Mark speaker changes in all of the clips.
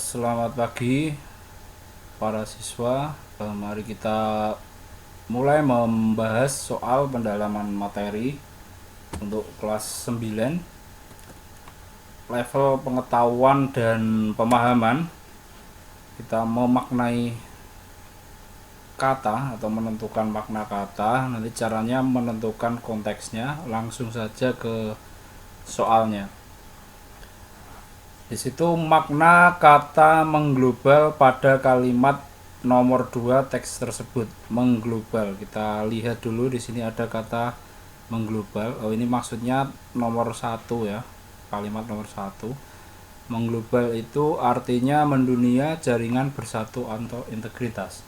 Speaker 1: Selamat pagi para siswa. Mari kita mulai membahas soal pendalaman materi untuk kelas 9, level pengetahuan dan pemahaman. Kita memaknai kata atau menentukan makna kata. Nanti caranya menentukan konteksnya. Langsung saja ke soalnya. Di situ makna kata mengglobal pada kalimat nomor 2 teks tersebut. Mengglobal. Kita lihat dulu di sini ada kata mengglobal. Oh, ini maksudnya nomor 1 ya. Kalimat nomor 1. Mengglobal itu artinya mendunia, jaringan, bersatu atau integritas.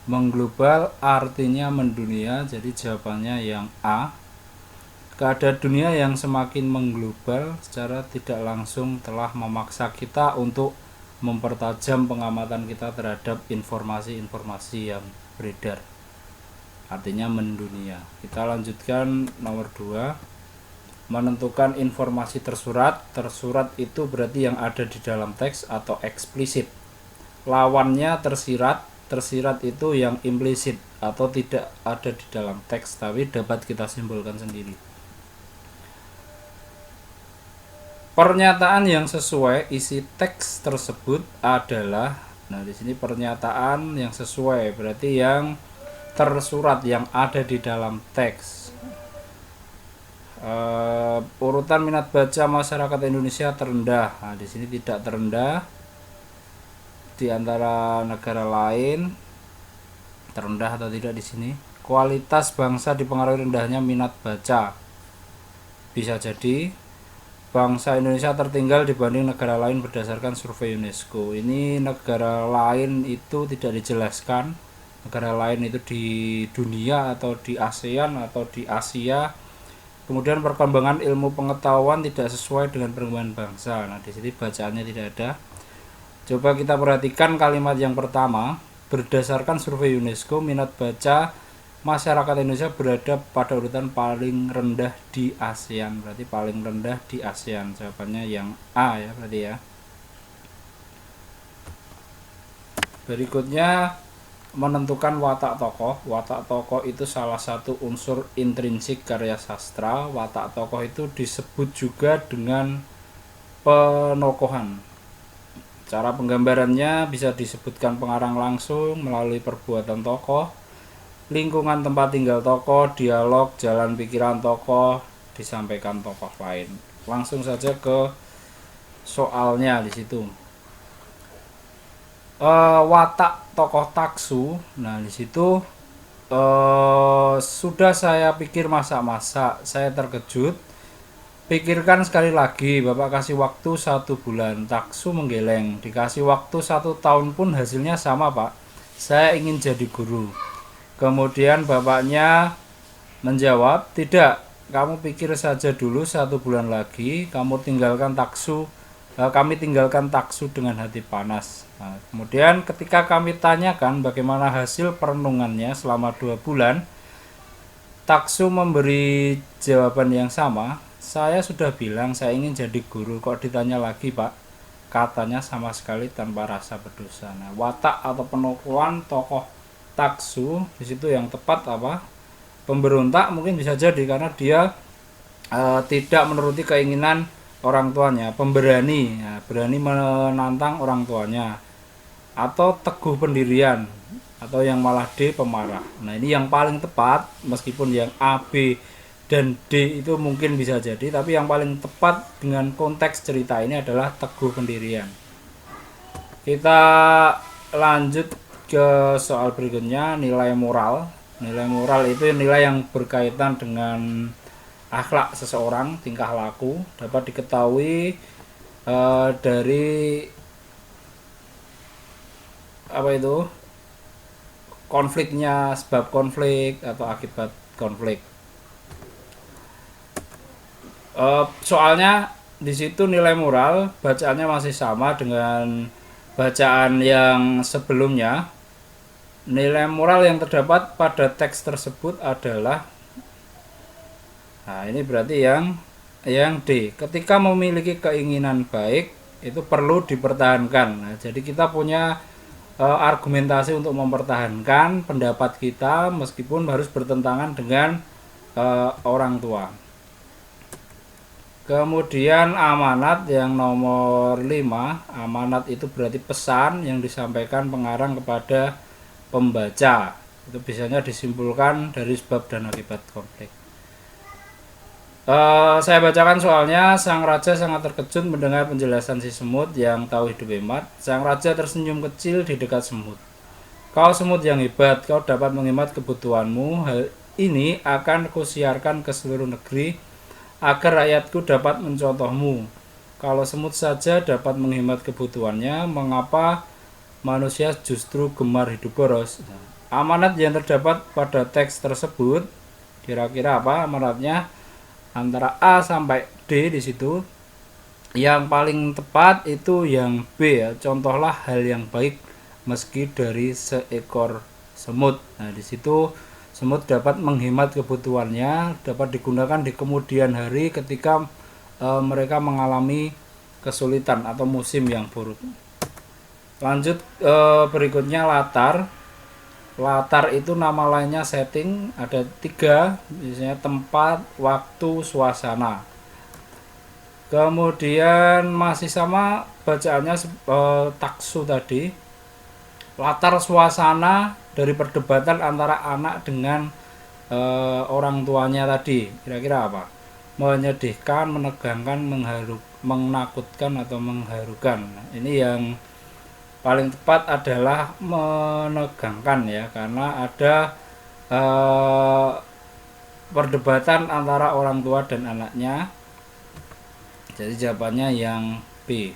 Speaker 1: Mengglobal artinya mendunia, jadi jawabannya yang A. Keadaan dunia yang semakin mengglobal secara tidak langsung telah memaksa kita untuk mempertajam pengamatan kita terhadap informasi-informasi yang beredar. Artinya mendunia. Kita lanjutkan nomor 2. Menentukan informasi tersurat. Tersurat itu berarti yang ada di dalam teks atau eksplisit. Lawannya tersirat. Tersirat itu yang implisit atau tidak ada di dalam teks tapi dapat kita simpulkan sendiri. Pernyataan yang sesuai isi teks tersebut adalah, nah di sini pernyataan yang sesuai berarti yang tersurat yang ada di dalam teks. Urutan minat baca masyarakat Indonesia terendah. Nah, di sini tidak terendah di antara negara lain. Terendah atau tidak di sini? Kualitas bangsa dipengaruhi rendahnya minat baca. Bisa jadi bangsa Indonesia tertinggal dibanding negara lain berdasarkan survei UNESCO. Ini negara lain itu tidak dijelaskan. Negara lain itu di dunia atau di ASEAN atau di Asia. Kemudian perkembangan ilmu pengetahuan tidak sesuai dengan perkembangan bangsa. Nah, di sini bacaannya tidak ada. Coba kita perhatikan kalimat yang pertama. Berdasarkan survei UNESCO, minat baca masyarakat Indonesia berada pada urutan paling rendah di ASEAN. Berarti paling rendah di ASEAN. Jawabannya yang A ya berarti ya. Berikutnya menentukan watak tokoh. Watak tokoh itu salah satu unsur intrinsik karya sastra. Watak tokoh itu disebut juga dengan penokohan. Cara penggambarannya bisa disebutkan pengarang langsung melalui perbuatan tokoh, lingkungan tempat tinggal tokoh, dialog, jalan pikiran tokoh, disampaikan tokoh lain. Langsung saja ke soalnya di situ. Watak tokoh Taksu. Nah, di situ sudah saya pikir masak-masak, saya terkejut. Pikirkan sekali lagi, Bapak kasih waktu 1 bulan. Taksu menggeleng. Dikasih waktu 1 tahun pun hasilnya sama, Pak. Saya ingin jadi guru. Kemudian bapaknya menjawab, tidak, kamu pikir saja dulu 1 bulan lagi, kami tinggalkan Taksu dengan hati panas. Nah, kemudian ketika kami tanyakan bagaimana hasil perenungannya selama 2 bulan, Taksu memberi jawaban yang sama. Saya sudah bilang saya ingin jadi guru, kok ditanya lagi, Pak? Katanya sama sekali tanpa rasa berdosa. Nah, watak atau penokohan tokoh Taksu di situ yang tepat apa? Pemberontak mungkin bisa jadi karena dia tidak menuruti keinginan orang tuanya. Pemberani, ya, berani menantang orang tuanya. Atau teguh pendirian, atau yang malah D pemarah. Nah, ini yang paling tepat, meskipun yang A, B, dan D itu mungkin bisa jadi, tapi yang paling tepat dengan konteks cerita ini adalah teguh pendirian. Kita lanjut ke soal berikutnya, nilai moral. Nilai moral itu nilai yang berkaitan dengan akhlak seseorang, tingkah laku, dapat diketahui dari apa itu konfliknya, sebab konflik atau akibat konflik. Soalnya di situ nilai moral bacaannya masih sama dengan bacaan yang sebelumnya. Nilai moral yang terdapat pada teks tersebut adalah, nah ini berarti yang D. Ketika memiliki keinginan baik, itu perlu dipertahankan. Nah, jadi kita punya argumentasi untuk mempertahankan pendapat kita meskipun harus bertentangan dengan orang tua. Kemudian amanat yang nomor 5, amanat itu berarti pesan yang disampaikan pengarang kepada pembaca. Itu biasanya disimpulkan dari sebab dan akibat konflik. Saya bacakan soalnya. Sang raja sangat terkejut mendengar penjelasan si semut yang tahu hidup hemat. Sang raja tersenyum kecil di dekat semut. Kau semut yang hebat, kau dapat menghemat kebutuhanmu. Hal ini akan kusiarkan ke seluruh negeri agar rakyatku dapat mencontohmu. Kalau semut saja dapat menghemat kebutuhannya, mengapa manusia justru gemar hidup boros? Amanat yang terdapat pada teks tersebut, kira-kira apa amanatnya? Antara A sampai D di situ. Yang paling tepat itu yang B ya. Contohlah hal yang baik meski dari seekor semut. Nah, di situ semut dapat menghemat kebutuhannya, dapat digunakan di kemudian hari ketika mereka mengalami kesulitan atau musim yang buruk. Lanjut berikutnya latar. Latar itu nama lainnya setting, ada 3, biasanya tempat, waktu, suasana. Kemudian masih sama bacaannya taksu tadi. Latar suasana dari perdebatan antara anak dengan orang tuanya tadi. Kira-kira apa? Menyedihkan, menegangkan, menakutkan atau mengharukan. Nah, ini yang paling tepat adalah menegangkan ya, karena ada perdebatan antara orang tua dan anaknya. Jadi jawabannya yang B.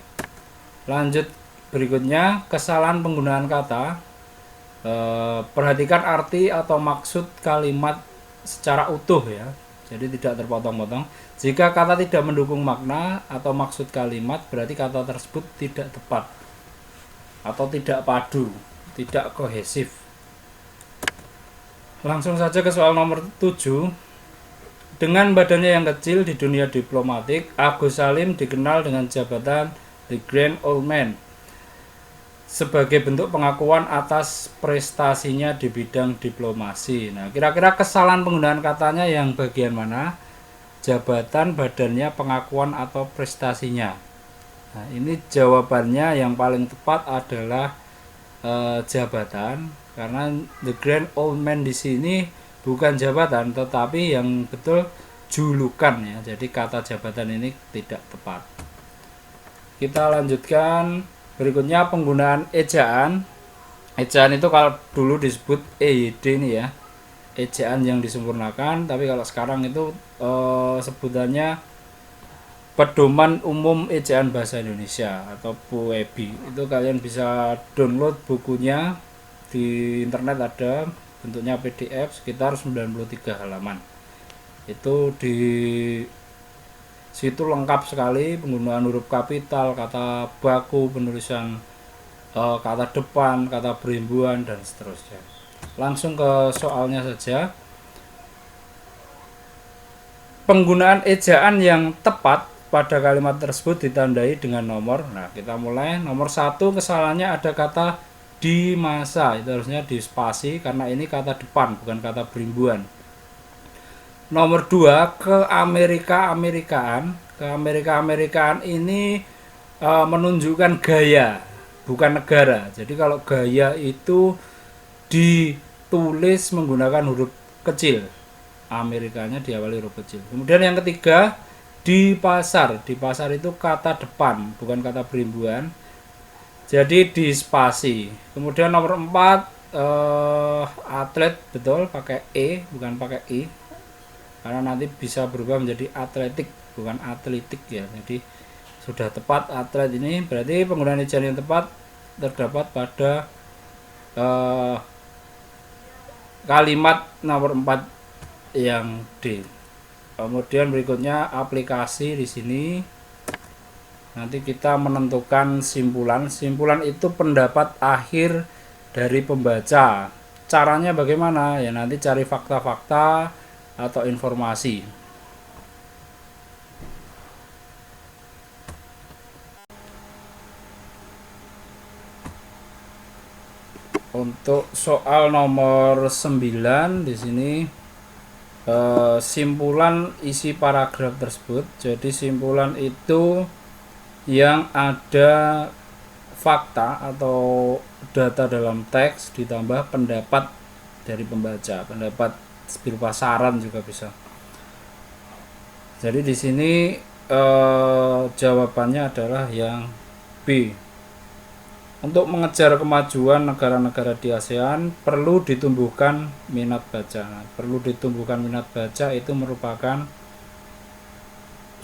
Speaker 1: Lanjut berikutnya, kesalahan penggunaan kata. Perhatikan arti atau maksud kalimat secara utuh ya, jadi tidak terpotong-potong. Jika kata tidak mendukung makna atau maksud kalimat, berarti kata tersebut tidak tepat atau tidak padu, tidak kohesif. Langsung saja ke soal nomor 7. Dengan badannya yang kecil di dunia diplomatik, Agus Salim dikenal dengan jabatan The Grand Old Man sebagai bentuk pengakuan atas prestasinya di bidang diplomasi. Nah, kira-kira kesalahan penggunaan katanya yang bagian mana? Jabatan, badannya, pengakuan, atau prestasinya? Nah, ini jawabannya yang paling tepat adalah jabatan, karena The Grand Old Man di sini bukan jabatan, tetapi yang betul julukan ya. Jadi kata jabatan ini tidak tepat. Kita lanjutkan berikutnya, penggunaan ejaan. Ejaan itu kalau dulu disebut EYD ini ya, ejaan yang disempurnakan, tapi kalau sekarang itu sebutannya Pedoman Umum Ejaan Bahasa Indonesia atau PUEBI. Itu kalian bisa download bukunya di internet, ada bentuknya PDF sekitar 93 halaman. Itu di situ lengkap sekali penggunaan huruf kapital, kata baku, penulisan kata depan, kata berimbuan, dan seterusnya. Langsung ke soalnya saja. Penggunaan ejaan yang tepat pada kalimat tersebut ditandai dengan nomor. Nah, kita mulai. Nomor 1, kesalahannya ada kata di masa. Itu harusnya di spasi karena ini kata depan bukan kata berimbuan. Nomor 2, keamerika-amerikaan. Keamerika-amerikaan ini menunjukkan gaya, bukan negara. Jadi kalau gaya itu ditulis menggunakan huruf kecil, Amerikanya diawali huruf kecil. Kemudian yang ketiga, di pasar. Di pasar itu kata depan bukan kata berimbuan, jadi di spasi. Kemudian nomor 4, atlet, betul, pakai E bukan pakai I, karena nanti bisa berubah menjadi atletik bukan atletik ya. Jadi sudah tepat atlet ini, berarti penggunaan ejaan yang tepat terdapat pada kalimat nomor 4 yang D. Kemudian berikutnya aplikasi. Di sini nanti kita menentukan simpulan. Simpulan itu pendapat akhir dari pembaca. Caranya bagaimana? Ya nanti cari fakta-fakta atau informasi. Untuk soal nomor 9 di sini simpulan isi paragraf tersebut. Jadi simpulan itu yang ada fakta atau data dalam teks ditambah pendapat dari pembaca, pendapat berupa saran juga bisa. Jadi di sini jawabannya adalah yang B. Untuk mengejar kemajuan negara-negara di ASEAN perlu ditumbuhkan minat baca. Nah, perlu ditumbuhkan minat baca itu merupakan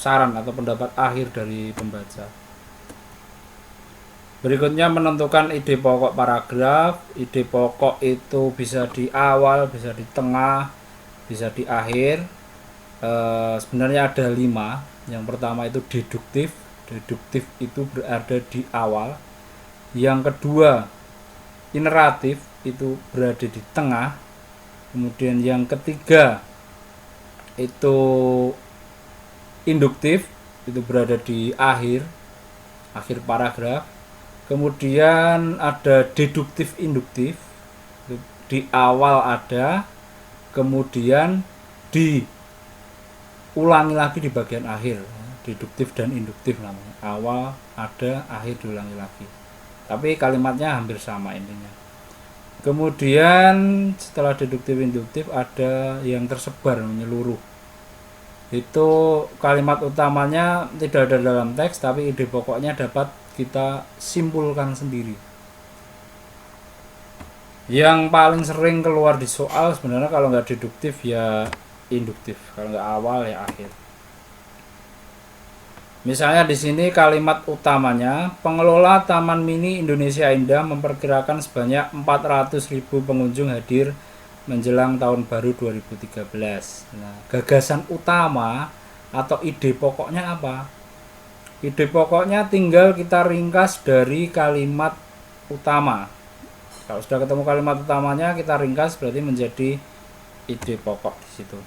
Speaker 1: saran atau pendapat akhir dari pembaca. Berikutnya menentukan ide pokok paragraf. Ide pokok itu bisa di awal, bisa di tengah, bisa di akhir. Sebenarnya ada 5. Yang pertama itu deduktif. Deduktif itu berada di awal. Yang kedua ineratif itu berada di tengah. Kemudian yang ketiga itu induktif, itu berada di akhir paragraf. Kemudian ada deduktif induktif, di awal ada, kemudian diulangi lagi di bagian akhir. Deduktif dan induktif namanya, awal ada, akhir diulangi lagi, tapi kalimatnya hampir sama intinya. Kemudian setelah deduktif induktif ada yang tersebar menyeluruh. Itu kalimat utamanya tidak ada dalam teks, tapi ide pokoknya dapat kita simpulkan sendiri. Yang paling sering keluar di soal sebenarnya kalau nggak deduktif ya induktif, kalau nggak awal ya akhir. Misalnya di sini kalimat utamanya, pengelola Taman Mini Indonesia Indah memperkirakan sebanyak 400.000 pengunjung hadir menjelang tahun baru 2013. Nah, gagasan utama atau ide pokoknya apa? Ide pokoknya tinggal kita ringkas dari kalimat utama. Kalau sudah ketemu kalimat utamanya, kita ringkas berarti menjadi ide pokok di situ.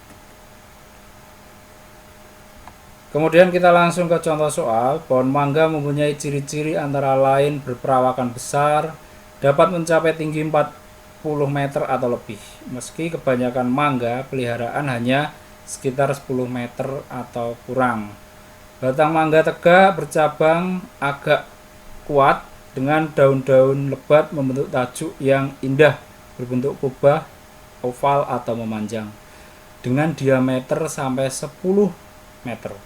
Speaker 1: Kemudian kita langsung ke contoh soal. Pohon mangga mempunyai ciri-ciri antara lain berperawakan besar, dapat mencapai tinggi 40 meter atau lebih. Meski kebanyakan mangga peliharaan hanya sekitar 10 meter atau kurang. Batang mangga tegak, bercabang, agak kuat, dengan daun-daun lebat membentuk tajuk yang indah, berbentuk kubah, oval atau memanjang, dengan diameter sampai 10 meter.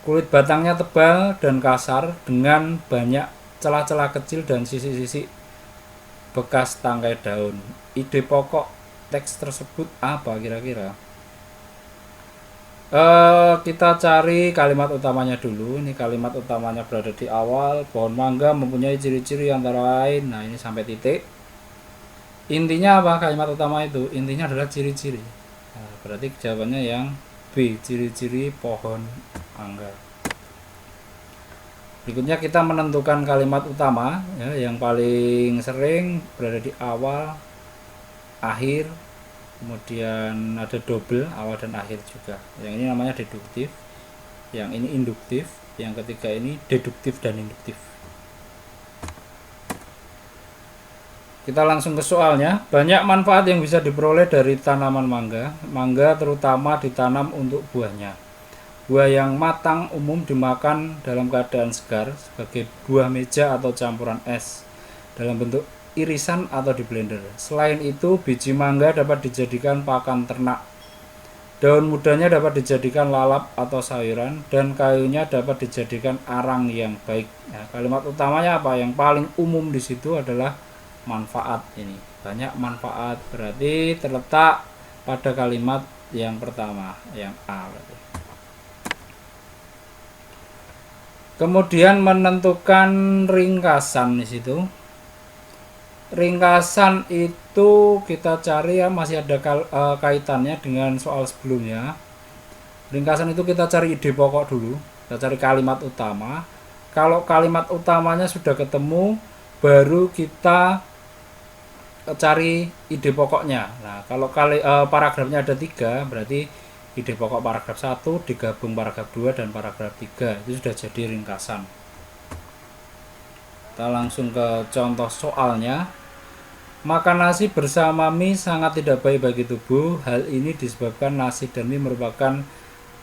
Speaker 1: Kulit batangnya tebal dan kasar dengan banyak celah-celah kecil dan sisi-sisi bekas tangkai daun. Ide pokok teks tersebut apa kira-kira? Kita cari kalimat utamanya dulu. Ini kalimat utamanya berada di awal. Pohon mangga mempunyai ciri-ciri antara lain. Nah, ini sampai titik. Intinya apa kalimat utama itu? Intinya adalah ciri-ciri. Nah, berarti jawabannya yang B, ciri-ciri pohon mangga. Berikutnya kita menentukan kalimat utama ya, yang paling sering berada di awal, akhir, kemudian ada double awal dan akhir juga. Yang ini namanya deduktif, yang ini induktif, yang ketiga ini deduktif dan induktif. Kita langsung ke soalnya. Banyak manfaat yang bisa diperoleh dari tanaman mangga. Mangga terutama ditanam untuk buahnya. Buah yang matang umum dimakan dalam keadaan segar sebagai buah meja atau campuran es dalam bentuk irisan atau di blender. Selain itu, biji mangga dapat dijadikan pakan ternak. Daun mudanya dapat dijadikan lalap atau sayuran, dan kayunya dapat dijadikan arang yang baik. Nah, kalimat utamanya apa? Yang paling umum di situ adalah manfaat. Ini banyak manfaat, berarti terletak pada kalimat yang pertama, yang A berarti. Kemudian menentukan ringkasan di situ. Ringkasan itu kita cari ya, masih ada kaitannya dengan soal sebelumnya. Ringkasan itu kita cari ide pokok dulu, kita cari kalimat utama. Kalau kalimat utamanya sudah ketemu, baru kita cari ide pokoknya. Nah, kalau paragrafnya ada 3, berarti ide pokok paragraf 1 digabung paragraf 2 dan paragraf 3, itu sudah jadi ringkasan. Kita langsung ke contoh soalnya. Makan nasi bersama mie sangat tidak baik bagi tubuh. Hal ini disebabkan nasi dan mie merupakan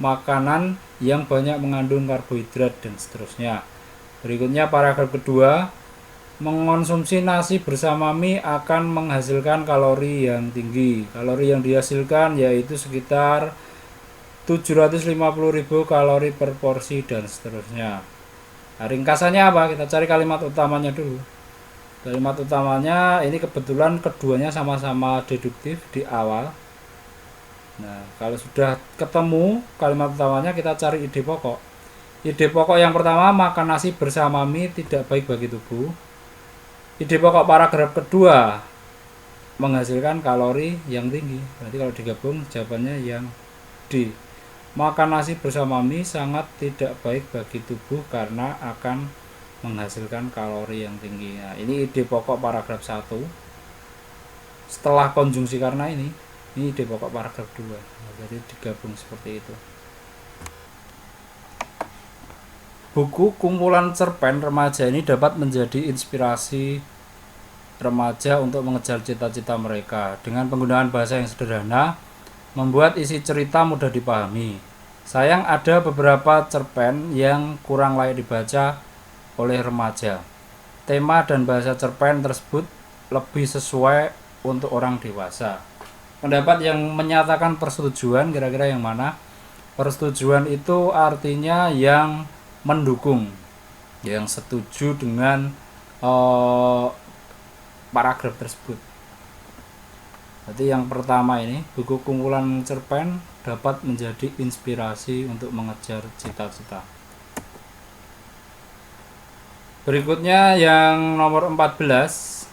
Speaker 1: makanan yang banyak mengandung karbohidrat dan seterusnya. Berikutnya paragraf kedua, mengonsumsi nasi bersama mie akan menghasilkan kalori yang tinggi. Kalori yang dihasilkan yaitu sekitar 750.000 kalori per porsi dan seterusnya. Nah, ringkasannya apa? Kita cari kalimat utamanya dulu. Kalimat utamanya ini kebetulan keduanya sama-sama deduktif di awal. Nah, kalau sudah ketemu kalimat utamanya, kita cari ide pokok. Ide pokok yang pertama, makan nasi bersama mie tidak baik bagi tubuh. Ide pokok paragraf kedua, menghasilkan kalori yang tinggi. Berarti kalau digabung jawabannya yang D. Makan nasi bersama mie sangat tidak baik bagi tubuh karena akan menghasilkan kalori yang tinggi. Nah, ini ide pokok paragraf 1. Setelah konjungsi karena ini ide pokok paragraf 2. Nah, jadi digabung seperti itu. Buku kumpulan cerpen remaja ini dapat menjadi inspirasi remaja untuk mengejar cita-cita mereka. Dengan penggunaan bahasa yang sederhana, membuat isi cerita mudah dipahami. Sayang ada beberapa cerpen yang kurang layak dibaca oleh remaja. Tema dan bahasa cerpen tersebut lebih sesuai untuk orang dewasa. Pendapat yang menyatakan persetujuan kira-kira yang mana? Persetujuan itu artinya yang mendukung, yang setuju dengan paragraf tersebut. Jadi yang pertama ini, buku kumpulan cerpen dapat menjadi inspirasi untuk mengejar cita-cita. Berikutnya yang nomor 14,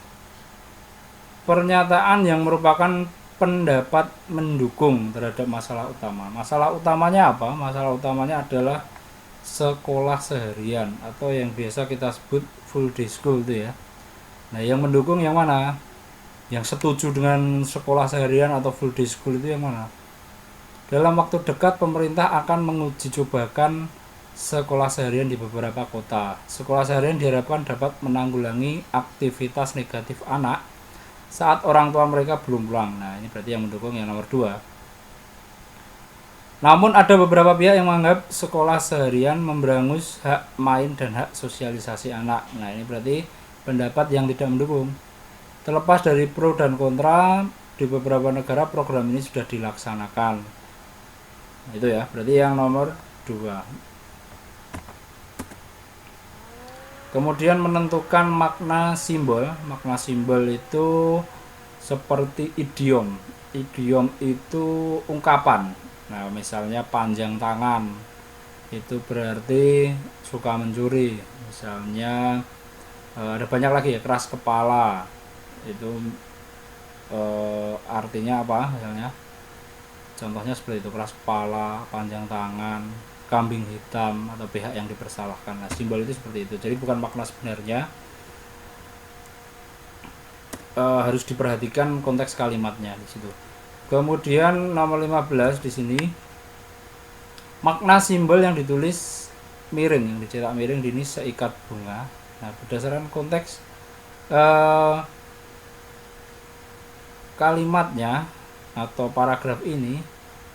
Speaker 1: pernyataan yang merupakan pendapat mendukung terhadap masalah utama. Masalah utamanya apa? Masalah utamanya adalah sekolah seharian atau yang biasa kita sebut full day school itu ya. Nah, yang mendukung yang mana? Yang setuju dengan sekolah seharian atau full day school itu yang mana? Dalam waktu dekat pemerintah akan menguji cobakan sekolah seharian di beberapa kota. Sekolah seharian diharapkan dapat menanggulangi aktivitas negatif anak saat orang tua mereka belum pulang. Nah, ini berarti yang mendukung yang nomor 2. Namun ada beberapa pihak yang menganggap sekolah seharian memberangus hak main dan hak sosialisasi anak. Nah, ini berarti pendapat yang tidak mendukung. Terlepas dari pro dan kontra, di beberapa negara program ini sudah dilaksanakan. Nah, itu ya, berarti yang nomor 2. Kemudian menentukan makna simbol. Makna simbol itu seperti idiom. Idiom itu ungkapan. Nah, misalnya panjang tangan itu berarti suka mencuri. Misalnya ada banyak lagi ya, keras kepala itu artinya apa? Misalnya contohnya seperti itu, keras kepala, panjang tangan, kambing hitam atau pihak yang dipersalahkan. Nah, simbol itu seperti itu. Jadi bukan makna sebenarnya, harus diperhatikan konteks kalimatnya di situ. Kemudian nomor 15 di sini, makna simbol yang ditulis miring, yang dicetak miring di ini seikat bunga. Nah, berdasarkan konteks kalimatnya atau paragraf ini,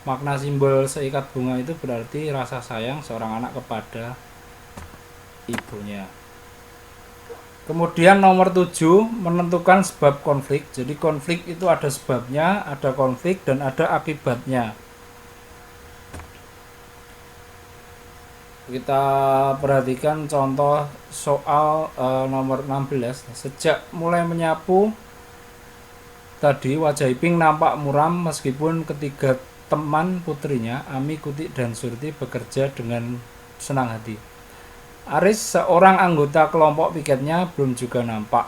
Speaker 1: makna simbol seikat bunga itu berarti rasa sayang seorang anak kepada ibunya. Kemudian nomor 7, menentukan sebab konflik. Jadi konflik itu ada sebabnya, ada konflik dan ada akibatnya. Kita perhatikan contoh soal nomor 16. Sejak mulai menyapu tadi, wajah Iping nampak muram meskipun ketiga teman putrinya, Ami, Kuti, dan Surti bekerja dengan senang hati. Aris, seorang anggota kelompok piketnya, belum juga nampak.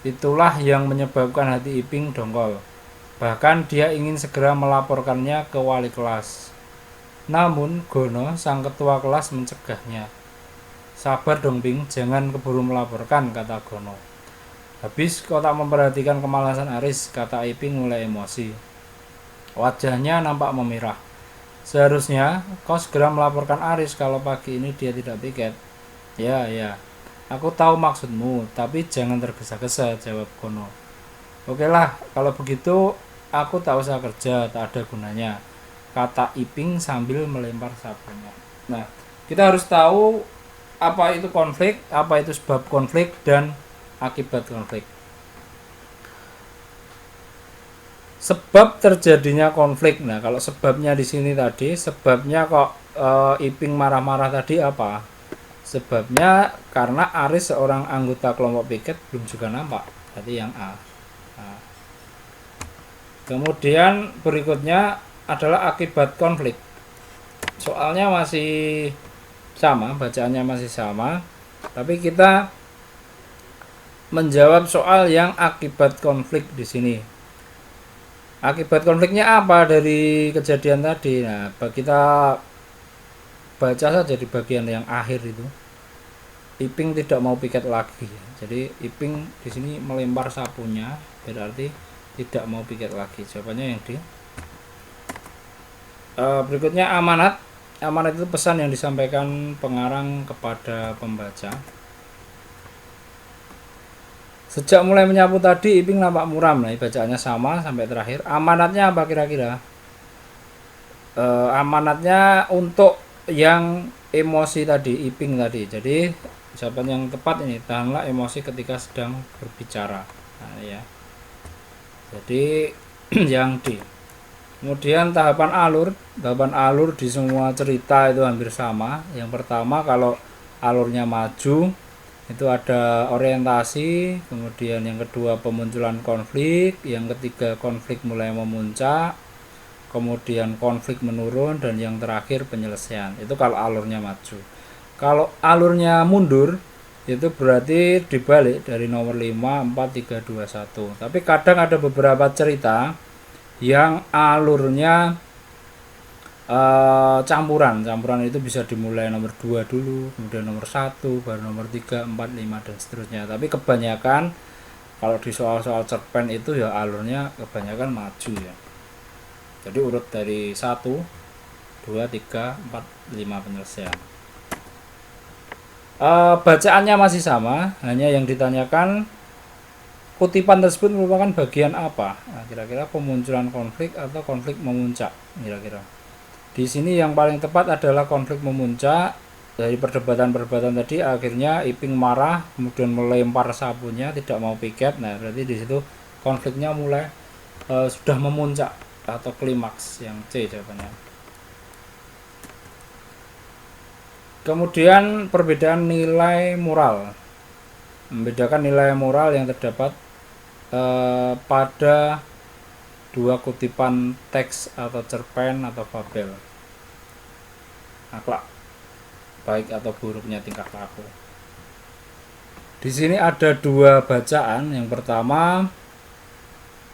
Speaker 1: Itulah yang menyebabkan hati Iping dongkol. Bahkan dia ingin segera melaporkannya ke wali kelas. Namun Gono, sang ketua kelas, mencegahnya. Sabar dong Ping, jangan keburu melaporkan, kata Gono. Habis kau tak memperhatikan kemalasan Aris, kata Iping mulai emosi. Wajahnya nampak memerah. Seharusnya kau segera melaporkan Aris kalau pagi ini dia tidak piket. Ya, aku tahu maksudmu, tapi jangan tergesa-gesa, jawab Gono. Oke lah, kalau begitu aku tak usah kerja, tak ada gunanya. Kata Iping sambil melempar sapunya. Nah, kita harus tahu apa itu konflik, apa itu sebab konflik, dan akibat konflik. Sebab terjadinya konflik. Nah, kalau sebabnya di sini tadi, sebabnya kok Iping marah-marah tadi apa? Sebabnya karena Aris seorang anggota kelompok piket belum juga nampak. Tadi yang A. Nah, kemudian berikutnya adalah akibat konflik. Soalnya masih sama, bacaannya masih sama, tapi kita menjawab soal yang akibat konflik di sini. Akibat konfliknya apa dari kejadian tadi? Nah, kita baca saja di bagian yang akhir itu. Iping tidak mau piket lagi. Jadi Iping di sini melempar sapunya, berarti tidak mau piket lagi. Jawabannya yang D. Berikutnya amanat. Amanat itu pesan yang disampaikan pengarang kepada pembaca. Sejak mulai menyapu tadi, Iping nampak muram. Nah, bacaannya sama sampai terakhir. Amanatnya apa kira-kira? Amanatnya untuk yang emosi tadi, Iping tadi. Jadi jawaban yang tepat ini, tahanlah emosi ketika sedang berbicara. Nah, ya. Jadi yang D. Kemudian tahapan alur di semua cerita itu hampir sama. Yang pertama kalau alurnya maju itu ada orientasi, kemudian yang kedua pemunculan konflik, yang ketiga konflik mulai memuncak, kemudian konflik menurun, dan yang terakhir penyelesaian. Itu kalau alurnya maju. Kalau alurnya mundur itu berarti dibalik dari nomor 5, 4, 3, 2, 1. Tapi kadang ada beberapa cerita yang alurnya campuran itu bisa dimulai nomor 2 dulu, kemudian nomor 1, baru nomor 3, 4, 5 dan seterusnya. Tapi kebanyakan kalau di soal-soal cerpen itu ya alurnya kebanyakan maju ya. Jadi urut dari 1, 2, 3, 4, 5 penyelesaian. Bacaannya masih sama, hanya yang ditanyakan kutipan tersebut merupakan bagian apa? Nah, kira-kira pemunculan konflik atau konflik memuncak kira-kira. Di sini yang paling tepat adalah konflik memuncak. Dari perdebatan-perdebatan tadi akhirnya Iping marah, kemudian melempar sapunya, tidak mau piket. Nah, berarti di situ konfliknya mulai sudah memuncak atau klimaks, yang C jawabannya. Kemudian perbedaan nilai moral. Membedakan nilai moral yang terdapat pada dua kutipan teks atau cerpen atau fabel. Akhlak baik atau buruknya tingkah laku. Di sini ada dua bacaan. Yang pertama,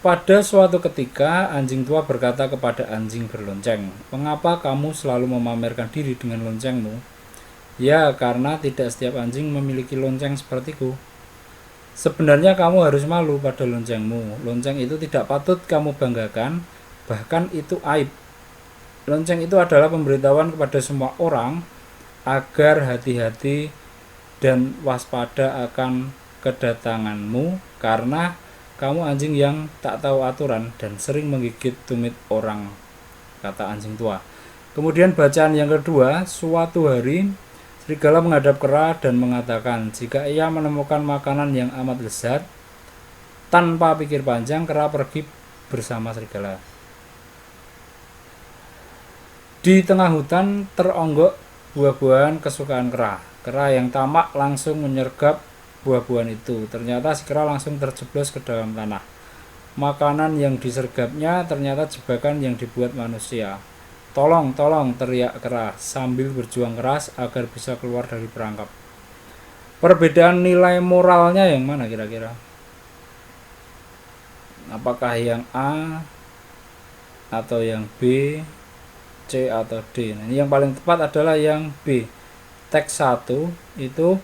Speaker 1: pada suatu ketika anjing tua berkata kepada anjing berlonceng, "Mengapa kamu selalu memamerkan diri dengan loncengmu?" "Ya, karena tidak setiap anjing memiliki lonceng sepertiku." "Sebenarnya kamu harus malu pada loncengmu. Lonceng itu tidak patut kamu banggakan, bahkan itu aib. Lonceng itu adalah pemberitahuan kepada semua orang agar hati-hati dan waspada akan kedatanganmu, karena kamu anjing yang tak tahu aturan dan sering menggigit tumit orang," kata anjing tua. Kemudian bacaan yang kedua, suatu hari serigala menghadap kera dan mengatakan, jika ia menemukan makanan yang amat lezat, tanpa pikir panjang kera pergi bersama serigala. Di tengah hutan teronggok buah-buahan kesukaan kera. Kera yang tamak langsung menyergap buah-buahan itu. Ternyata si kera langsung terjeblos ke dalam tanah. Makanan yang disergapnya ternyata jebakan yang dibuat manusia. "Tolong, tolong," teriak kera sambil berjuang keras agar bisa keluar dari perangkap. Perbedaan nilai moralnya yang mana kira-kira? Apakah yang A atau yang B, C atau D? Nah, ini yang paling tepat adalah yang B. Teks 1 itu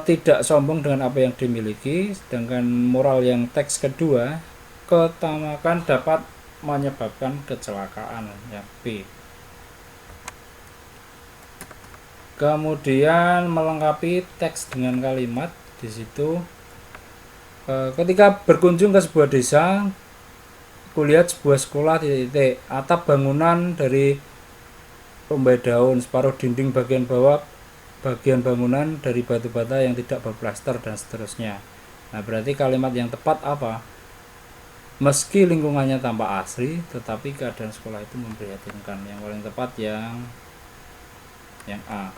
Speaker 1: tidak sombong dengan apa yang dimiliki, sedangkan moral yang teks kedua, ketamakan dapat menyebabkan kecelakaan, ya B. Kemudian melengkapi teks dengan kalimat, di situ Ketika berkunjung ke sebuah desa, kulihat sebuah sekolah titik-titik, atap bangunan dari rumbai daun, separuh dinding bagian bawah bagian bangunan dari batu bata yang tidak berplaster dan seterusnya. Nah, berarti kalimat yang tepat apa? Meski lingkungannya tampak asri, tetapi keadaan sekolah itu memprihatinkan. Yang paling tepat yang A.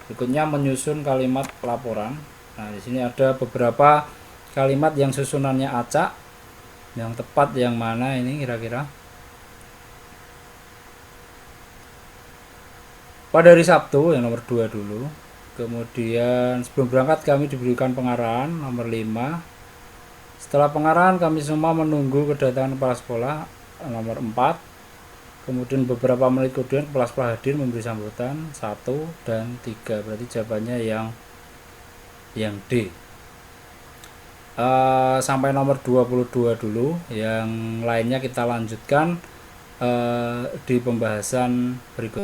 Speaker 1: Berikutnya menyusun kalimat pelaporan. Nah, di sini ada beberapa kalimat yang susunannya acak. Yang tepat yang mana ini kira-kira? Pada hari Sabtu yang nomor 2 dulu. Kemudian sebelum berangkat kami diberikan pengarahan nomor 5. Setelah pengarahan kami semua menunggu kedatangan kepala sekolah nomor 4. Kemudian beberapa menit kemudian kepala sekolah hadir memberi sambutan 1 dan 3. Berarti jawabannya yang D. Sampai nomor 22 dulu. Yang lainnya kita lanjutkan di pembahasan berikut.